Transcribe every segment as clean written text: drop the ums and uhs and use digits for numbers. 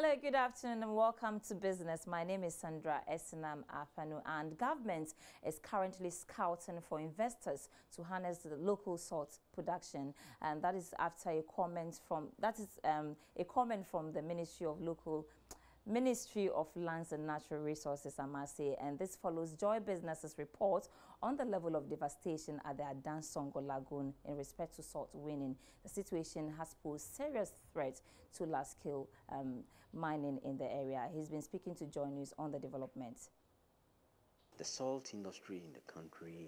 Hello, good afternoon and welcome to Business. My name is Sandra Esinam Afanu, and government is currently scouting for investors to harness the local salt production, and that is after a comment from the Ministry of Lands and Natural Resources, I must say, and this follows Joy Business's report on the level of devastation at the Adansongo Lagoon in respect to salt winning. The situation has posed serious threat to large-scale mining in the area. He's been speaking to Joy News on the development. The salt industry in the country,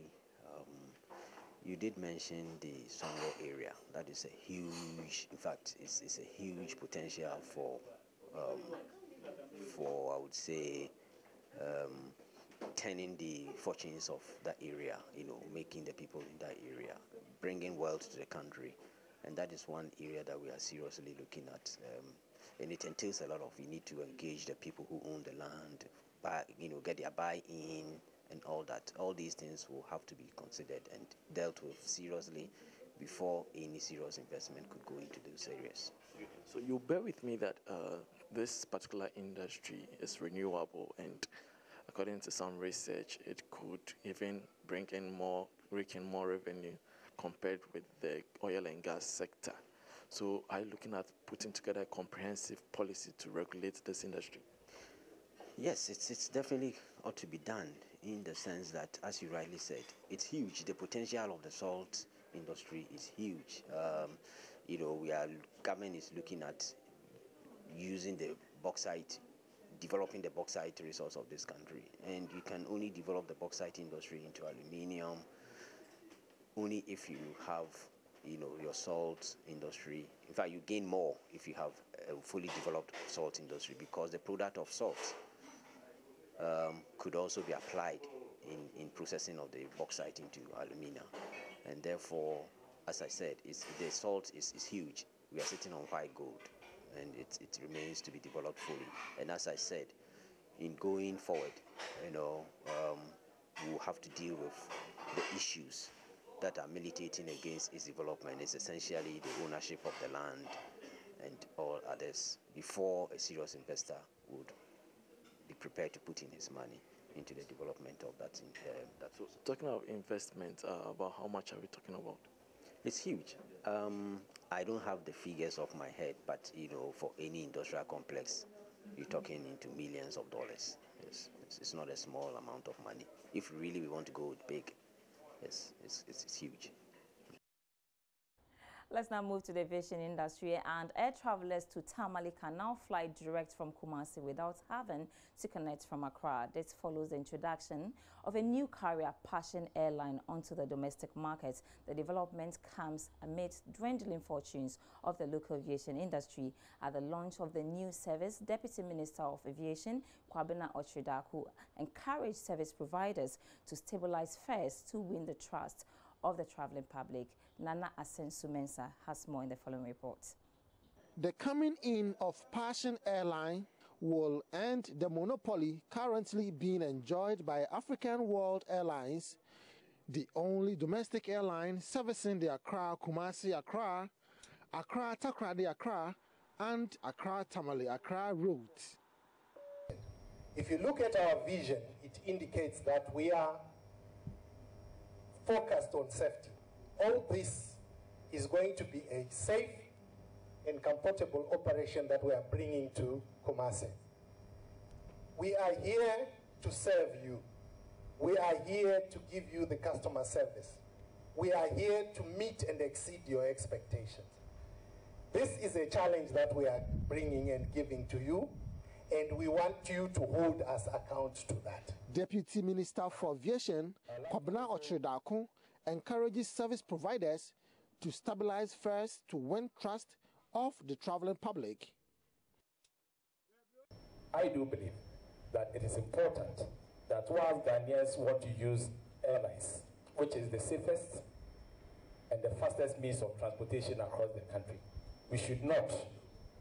you did mention the Songo area. That is a huge, in fact, it's a huge potential for I would say, turning the fortunes of that area, making the people in that area, bringing wealth to the country. And that is one area that we are seriously looking at. And it entails a lot of, we need to engage the people who own the land, get their buy-in and all that. All these things will have to be considered and dealt with seriously before any serious investment could go into those areas. So you bear with me that this particular industry is renewable, and according to some research, it could even rake in more revenue compared with the oil and gas sector. So are you looking at putting together a comprehensive policy to regulate this industry? Yes, it's definitely ought to be done, in the sense that, as you rightly said, it's huge. The potential of the salt industry is huge. Government is looking at using the bauxite, developing the bauxite resource of this country, and you can only develop the bauxite industry into aluminium only if you have your salt industry. In fact, you gain more if you have a fully developed salt industry, because the product of salt could also be applied in processing of the bauxite into alumina. And therefore, as I said, the salt is huge. We are sitting on white gold, and it remains to be developed fully. And as I said, in going forward, we'll have to deal with the issues that are militating against its development. It's essentially the ownership of the land and all others, before a serious investor would be prepared to put in his money into the development of that. So talking about investment, about how much are we talking about? It's huge. I don't have the figures off my head, but for any industrial complex, you're talking into millions of dollars. Yes, it's not a small amount of money. If really we want to go big, yes, it's huge. Let's now move to the aviation industry, and air travelers to Tamale can now fly direct from Kumasi without having to connect from Accra. This follows the introduction of a new carrier, Passion Airline, onto the domestic market. The development comes amid dwindling fortunes of the local aviation industry. At the launch of the new service, Deputy Minister of Aviation, Kwabena Okyere-Darko, encouraged service providers to stabilize fares to win the trust of the traveling public. Nana Asensu-Mensah has more in the following report. The coming in of Passion Airline will end the monopoly currently being enjoyed by African World Airlines, the only domestic airline servicing the Accra-Kumasi-Accra, Accra-Takoradi-Accra, and Accra-Tamale-Accra routes. If you look at our vision, it indicates that we are focused on safety. All this is going to be a safe and comfortable operation that we are bringing to Kumasi. We are here to serve you. We are here to give you the customer service. We are here to meet and exceed your expectations. This is a challenge that we are bringing and giving to you, and we want you to hold us account to that. Deputy Minister for Aviation, Kwabena Okyere-Darko, encourages service providers to stabilize fares to win trust of the traveling public. I do believe that it is important that while Ghanaians want to use airlines, which is the safest and the fastest means of transportation across the country, we should not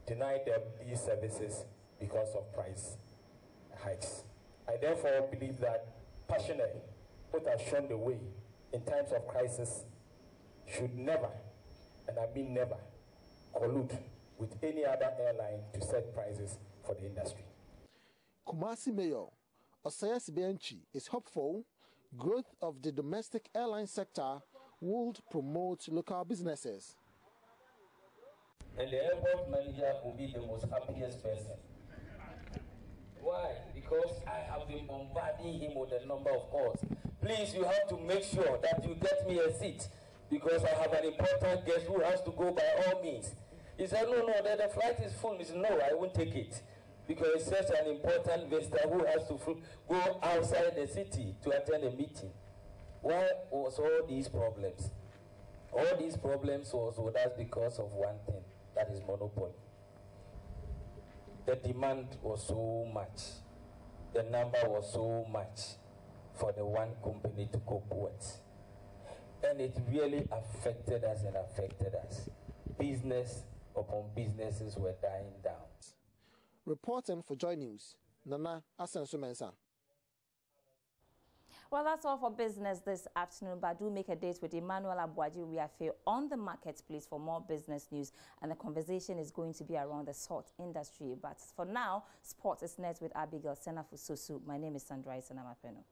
deny them these services because of price hikes. I therefore believe that Passion Air, which has shown the way in times of crisis, should never, and I mean never, collude with any other airline to set prices for the industry. Kumasi Mayor Osaya Sibianchi is hopeful growth of the domestic airline sector would promote local businesses. And the airport manager will be the most happiest person. Why? Because I have been bombarding him with a number of calls. Please, you have to make sure that you get me a seat because I have an important guest who has to go by all means. He said, no, the flight is full. He said, no, I won't take it because it's such an important visitor who has to go outside the city to attend a meeting. Why was all these problems? All these problems was with us because of one thing, that is monopoly. The demand was so much, the number was so much for the one company to cope with. And it really affected us and affected us. Business upon businesses were dying down. Reporting for Joy News, Nana Asensumensa. Well, that's all for business this afternoon, but do make a date with Emmanuel Abuaji Riafe on the marketplace for more business news, and the conversation is going to be around the salt industry. But for now, sports is next with Abigail Senafu Susu. My name is Sandra Isanamapeno.